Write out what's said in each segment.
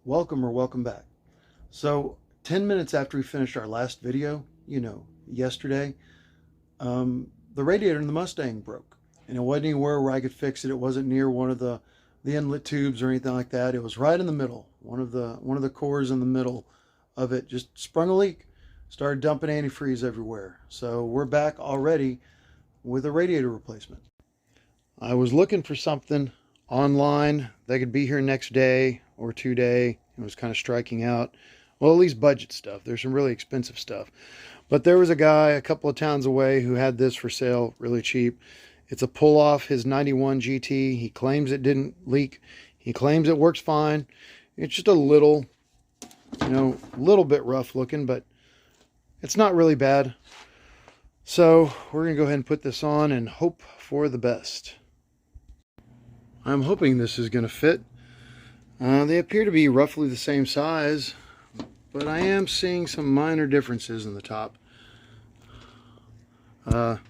Welcome back. So 10 minutes after we finished our last video, yesterday, the radiator in the Mustang broke, and it wasn't anywhere where I could fix it. It wasn't near one of the inlet tubes or anything like that. It was right in the middle. One of the cores in the middle of it just sprung a leak, started dumping antifreeze everywhere. So we're back already with a radiator replacement. I was looking for something online that could be here next day or today. It was kind of striking out. Well, at least budget stuff. There's some really expensive stuff. But there was a guy a couple of towns away who had this for sale really cheap. It's a pull-off his 91 GT. He claims it didn't leak. He claims it works fine. It's just a little bit rough looking, but it's not really bad. So we're going to go ahead and put this on and hope for the best. I'm hoping this is going to fit. They appear to be roughly the same size, but I am seeing some minor differences in the top. Our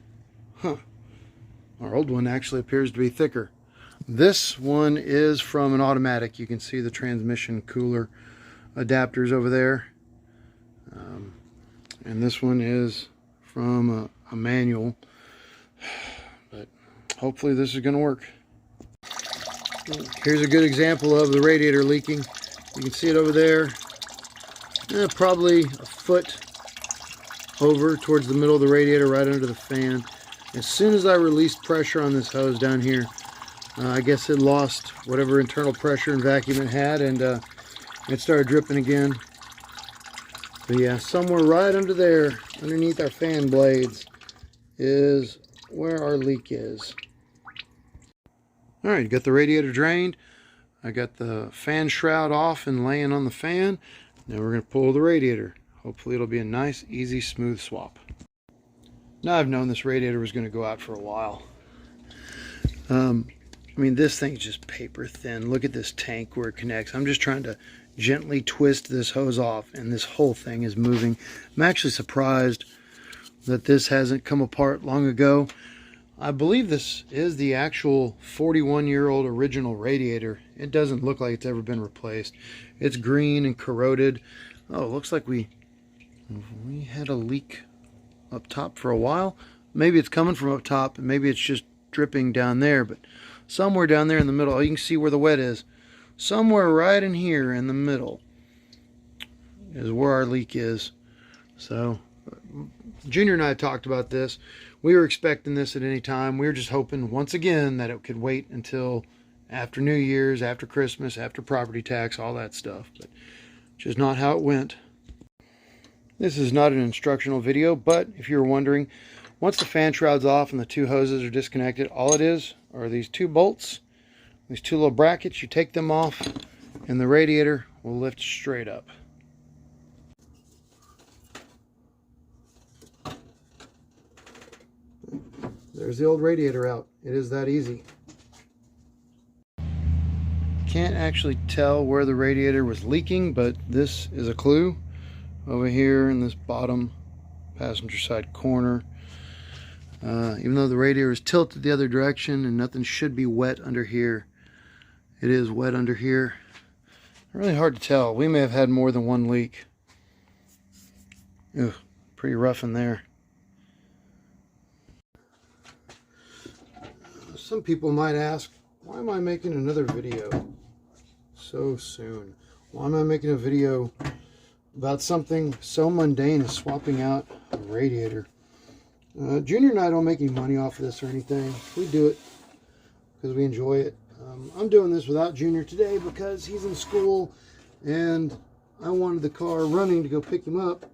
old one actually appears to be thicker. This one is from an automatic. You can see the transmission cooler adapters over there. And this one is from a manual. But hopefully this is going to work. Here's a good example of the radiator leaking. You can see it over there. Probably a foot over towards the middle of the radiator, right under the fan. As soon as I released pressure on this hose down here, I guess it lost whatever internal pressure and vacuum it had, and it started dripping again. But yeah, somewhere right under there, underneath our fan blades, is where our leak is. Alright, got the radiator drained. I got the fan shroud off and laying on the fan. Now we're going to pull the radiator. Hopefully it'll be a nice, easy, smooth swap. Now I've known this radiator was going to go out for a while. This thing's just paper thin. Look at this tank where it connects. I'm just trying to gently twist this hose off, and this whole thing is moving. I'm actually surprised that this hasn't come apart long ago. I believe this is the actual 41-year-old original radiator. It doesn't look like it's ever been replaced. It's green and corroded. Oh, it looks like we had a leak up top for a while. Maybe it's coming from up top, and maybe it's just dripping down there, but somewhere down there in the middle, oh, you can see where the wet is. Somewhere right in here in the middle is where our leak is. So Junior and I talked about this. We were expecting this at any time. We were just hoping once again that it could wait until after New Year's, after Christmas, after property tax, all that stuff. But just not how it went. This is not an instructional video, but if you were wondering, once the fan shroud's off and the two hoses are disconnected, all it is are these two bolts, these two little brackets. You take them off and the radiator will lift straight up. There's the old radiator out. It is that easy. Can't actually tell where the radiator was leaking, but this is a clue. Over here in this bottom passenger side corner. Even though the radiator is tilted the other direction and nothing should be wet under here, it is wet under here. Really hard to tell. We may have had more than one leak. Ugh, pretty rough in there. Some people might ask, why am I making another video so soon? Why am I making a video about something so mundane as swapping out a radiator? Junior and I don't make any money off of this or anything. We do it because we enjoy it. I'm doing this without Junior today because he's in school and I wanted the car running to go pick him up.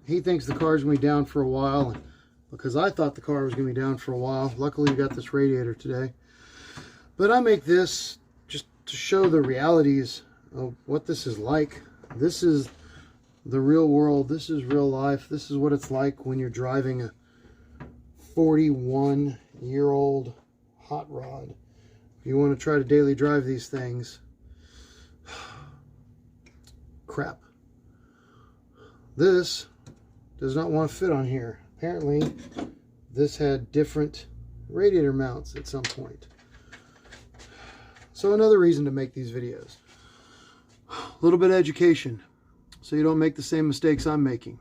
He thinks the car's going to be down for a while, and because I thought the car was going to be down for a while. Luckily we got this radiator today. But I make this just to show the realities of what this is like. This is the real world. This is real life. This is what it's like when you're driving a 41-year-old hot rod. If you want to try to daily drive these things, crap. This does not want to fit on here. Apparently this had different radiator mounts at some point. So another reason to make these videos. A little bit of education, so you don't make the same mistakes I'm making.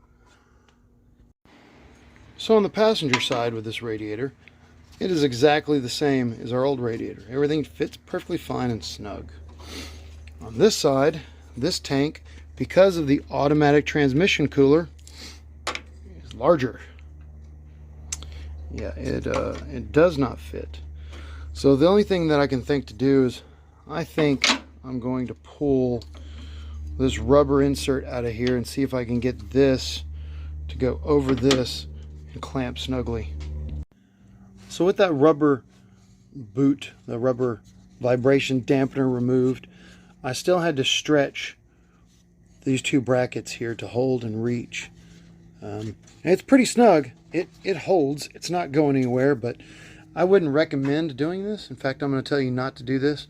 So on the passenger side with this radiator, it is exactly the same as our old radiator. Everything fits perfectly fine and snug. On this side, this tank, because of the automatic transmission cooler, is larger. Yeah, it does not fit. So the only thing that I can think to do is, I think I'm going to pull this rubber insert out of here and see if I can get this to go over this and clamp snugly. So with that rubber boot, the rubber vibration dampener removed, I still had to stretch these two brackets here to hold and reach. And it's pretty snug. It holds. It's not going anywhere, but I wouldn't recommend doing this. In fact, I'm going to tell you not to do this.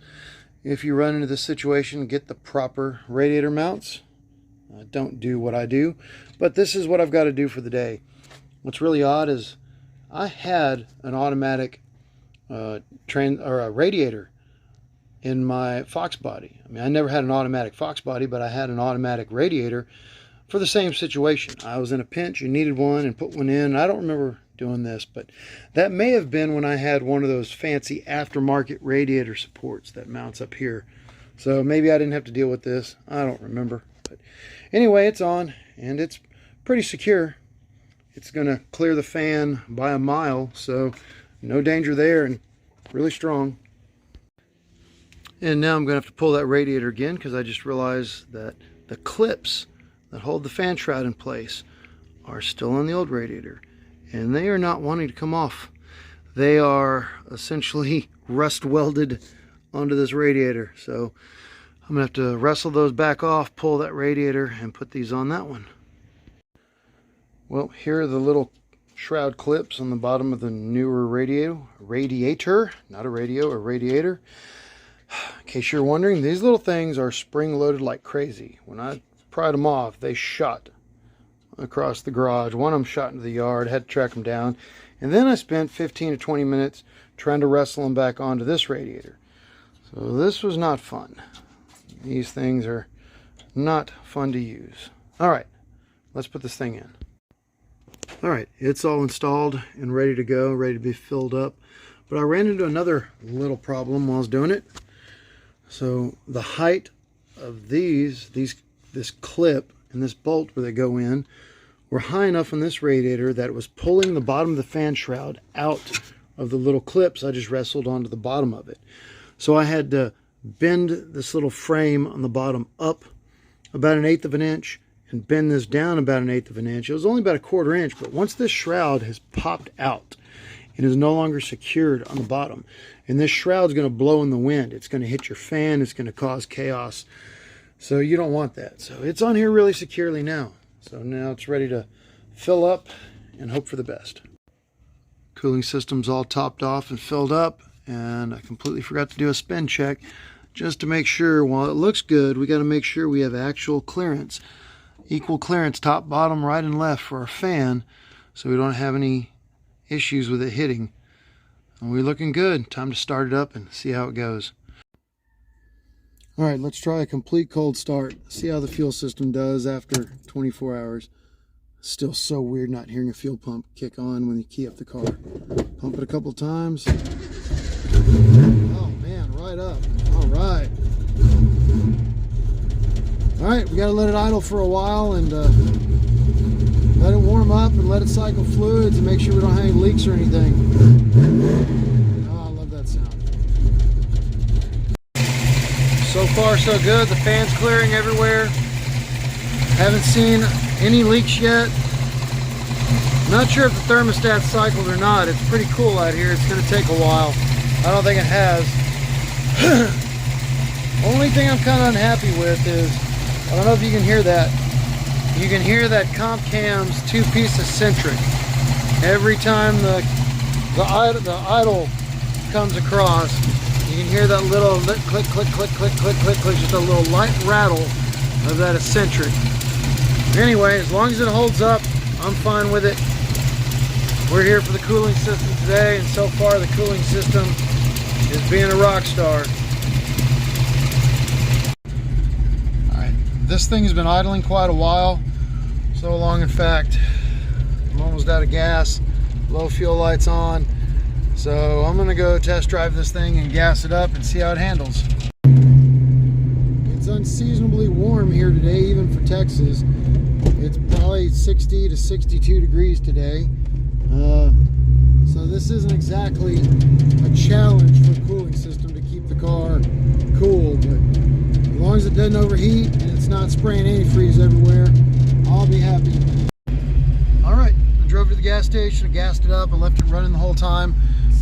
If you run into this situation, get the proper radiator mounts. Don't do what I do, but this is what I've got to do for the day. What's really odd is I had an automatic a radiator in my Fox body. I mean, I never had an automatic Fox body, but I had an automatic radiator for the same situation. I was in a pinch and needed one and put one in. I don't remember doing this, but that may have been when I had one of those fancy aftermarket radiator supports that mounts up here. So maybe I didn't have to deal with this. I don't remember. But anyway, it's on and it's pretty secure. It's going to clear the fan by a mile, so no danger there, and really strong. And now I'm going to have to pull that radiator again because I just realized that the clips that hold the fan shroud in place are still on the old radiator, and they are not wanting to come off. They are essentially rust welded onto this radiator, so I'm going to have to wrestle those back off, pull that radiator, and put these on that one. Well, here are the little shroud clips on the bottom of the newer radiator, not a radio, a radiator. In case you're wondering, these little things are spring loaded like crazy. When I pried them off, they shot across the garage. One of them shot into the yard, had to track them down. And then I spent 15 to 20 minutes trying to wrestle them back onto this radiator. So this was not fun. These things are not fun to use. All right, let's put this thing in. All right, it's all installed and ready to go, ready to be filled up. But I ran into another little problem while I was doing it. So the height of this clip and this bolt where they go in were high enough on this radiator that it was pulling the bottom of the fan shroud out of the little clips I just wrestled onto the bottom of it. So I had to bend this little frame on the bottom up about 1/8 of an inch and bend this down about 1/8 of an inch. It was only about 1/4 inch, but once this shroud has popped out, it is no longer secured on the bottom. And this shroud's going to blow in the wind. It's going to hit your fan. It's going to cause chaos. So you don't want that. So it's on here really securely now. So now it's ready to fill up and hope for the best. Cooling system's all topped off and filled up. And I completely forgot to do a spin check just to make sure. While it looks good, we got to make sure we have actual clearance. Equal clearance top, bottom, right, and left for our fan, so we don't have any issues with it hitting. And we're looking good. Time to start it up and see how it goes. All right, let's try a complete cold start. See how the fuel system does after 24 hours. Still so weird not hearing a fuel pump kick on when you key up the car. Pump it a couple times. Oh man, right up. All right. All right, we got to let it idle for a while and let it warm up and let it cycle fluids and make sure we don't have any leaks or anything. Oh, I love that sound. So far, so good. The fan's clearing everywhere. Haven't seen any leaks yet. Not sure if the thermostat's cycled or not. It's pretty cool out here. It's going to take a while. I don't think it has. Only thing I'm kind of unhappy with is, I don't know if you can hear that. You can hear that comp cam's two-piece eccentric. Every time the idle comes across, you can hear that little click, click, click, click, click, click, click, just a little light rattle of that eccentric. Anyway, as long as it holds up, I'm fine with it. We're here for the cooling system today, and so far the cooling system is being a rock star. This thing has been idling quite a while. So long, in fact, I'm almost out of gas. Low fuel lights on. So I'm gonna go test drive this thing and gas it up and see how it handles. It's unseasonably warm here today, even for Texas. It's probably 60 to 62 degrees today. So this isn't exactly a challenge for a cooling system to keep the car cool, but as long as it doesn't overheat and it's not spraying antifreeze everywhere, I'll be happy. All right, I drove to the gas station, I gassed it up, I left it running the whole time,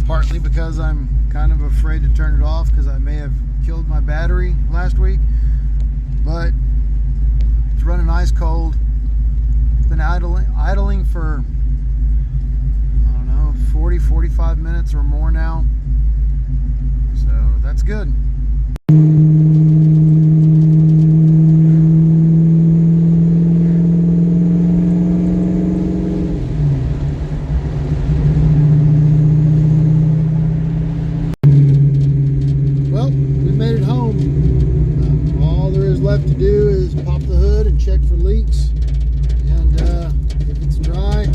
partly because I'm kind of afraid to turn it off because I may have killed my battery last week, but it's running ice cold. It's been idling for 40-45 minutes or more now, so that's good. Well, we made it home. All there is left to do is pop the hood and check for leaks, and if it's dry,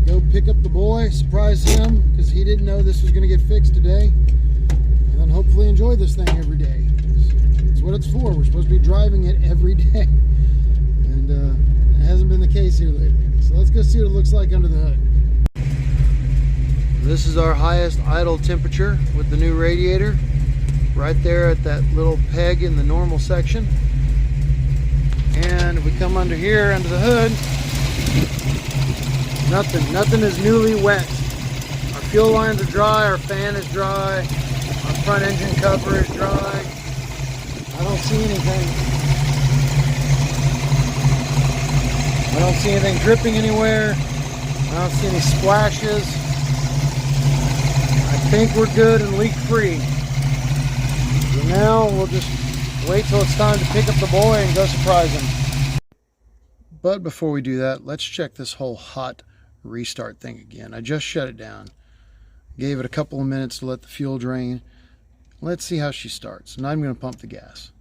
go pick up the boy, surprise him, because he didn't know this was going to get fixed today, and then hopefully enjoy this thing every day. It's what it's for. We're supposed to be driving it every day, and it hasn't been the case here lately. So let's go see what it looks like under the hood. This is our highest idle temperature with the new radiator, right there at that little peg in the normal section. And if we come under here, under the hood, nothing is newly wet. Our fuel lines are dry, our fan is dry, our front engine cover is dry. I don't see anything. I don't see anything dripping anywhere. I don't see any splashes. I think we're good and leak free. So now we'll just wait till it's time to pick up the boy and go surprise him. But before we do that, let's check this whole hot restart thing again. I just shut it down, gave it a couple of minutes to let the fuel drain. Let's see how she starts. Now I'm going to pump the gas.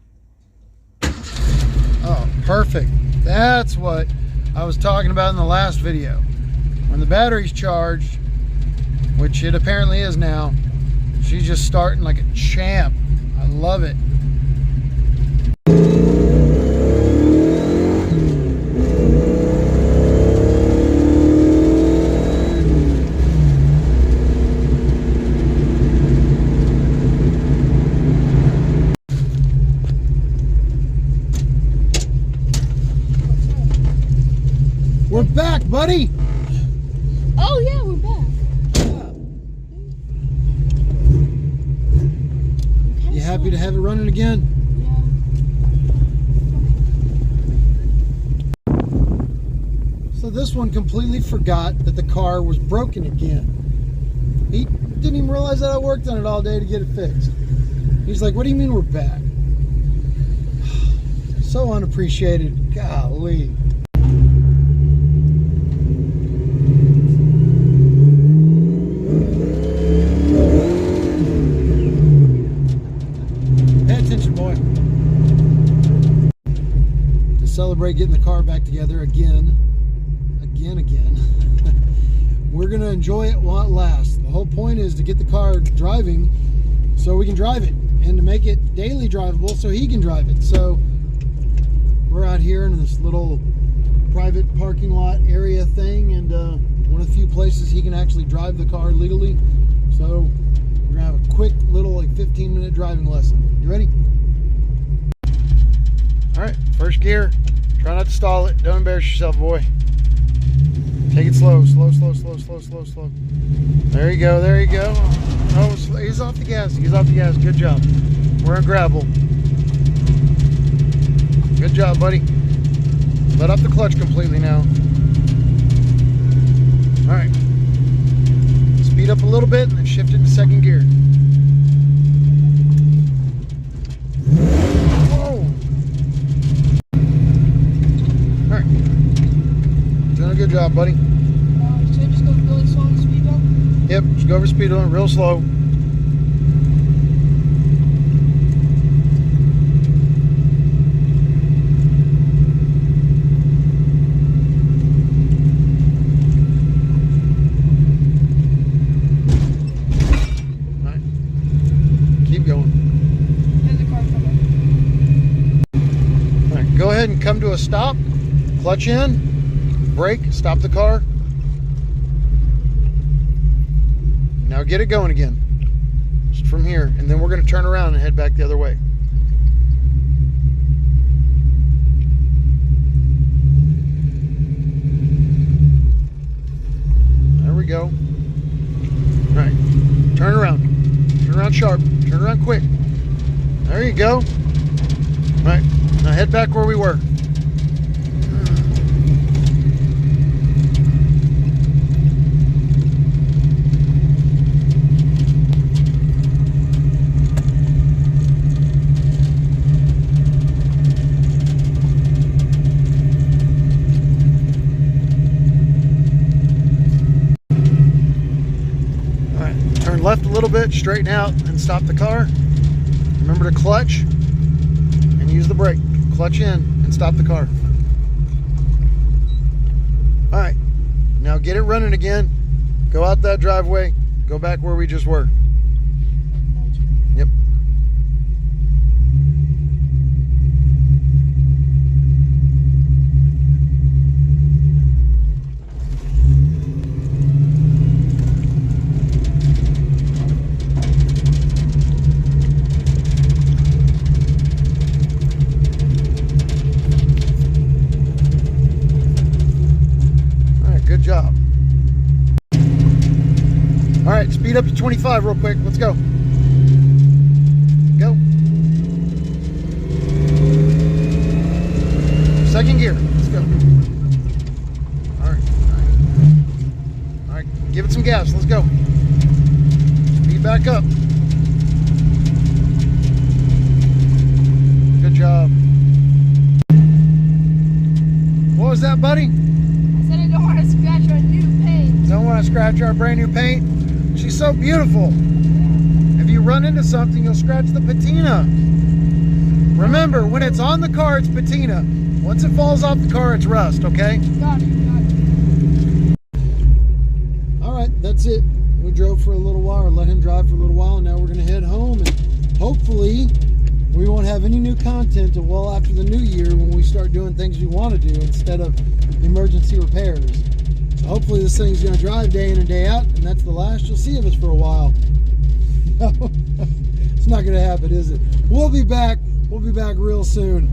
Oh, perfect. That's what I was talking about in the last video. When the battery's charged, which it apparently is now, she's just starting like a champ. I love it. We're back, buddy! Oh yeah, we're back. You happy to have it running again? Yeah. So this one completely forgot that the car was broken again. He didn't even realize that I worked on it all day to get it fixed. He's like, what do you mean we're back? So unappreciated. Golly. Celebrate getting the car back together again. We're gonna enjoy it while it lasts. The whole point is to get the car driving so we can drive it, and to make it daily drivable so he can drive it. So we're out here in this little private parking lot area thing, and one of the few places he can actually drive the car legally. So we're gonna have a quick little, like, 15-minute driving lesson. You ready? All right, first gear. Try not to stall it. Don't embarrass yourself, boy. Take it slow, slow. There you go, there you go. Oh, he's off the gas. He's off the gas. Good job. We're in gravel. Good job, buddy. Let up the clutch completely now. All right. Speed up a little bit and then shift into second gear. Good job, buddy. So I just go really slow and speed up? Yep, just go over speed limit real slow. keep going. There's a car coming. All right, go ahead and come to a stop. Clutch in, brake, stop the car. Now get it going again. Just from here, and then we're going to turn around and head back the other way. There we go. All right, turn around. Turn around sharp. Turn around quick. There you go. All right, now head back where we were. Left a little bit, straighten out, and stop the car. Remember to clutch and use the brake. Clutch in and stop the car. All right, now get it running again. Go out that driveway. Go back where we just were. Yep. Good job. All right, speed up to 25 real quick. Let's go. Go. Second gear. Let's go. All right. All right. Give it some gas. Let's go. Speed back up. Good job. What was that, buddy? I don't want to scratch our new paint. Don't want to scratch our brand new paint. She's so beautiful. If you run into something, you'll scratch the patina. Remember, when it's on the car, it's patina. Once it falls off the car, it's rust, okay? Got it. All right, that's it. We drove for a little while, or let him drive for a little while, and now we're going to head home. And hopefully, we won't have any new content until well after the new year when we start doing things we want to do instead of emergency repairs. So hopefully this thing's going to drive day in and day out, and that's the last you'll see of us for a while. It's not going to happen, is it? We'll be back. We'll be back real soon.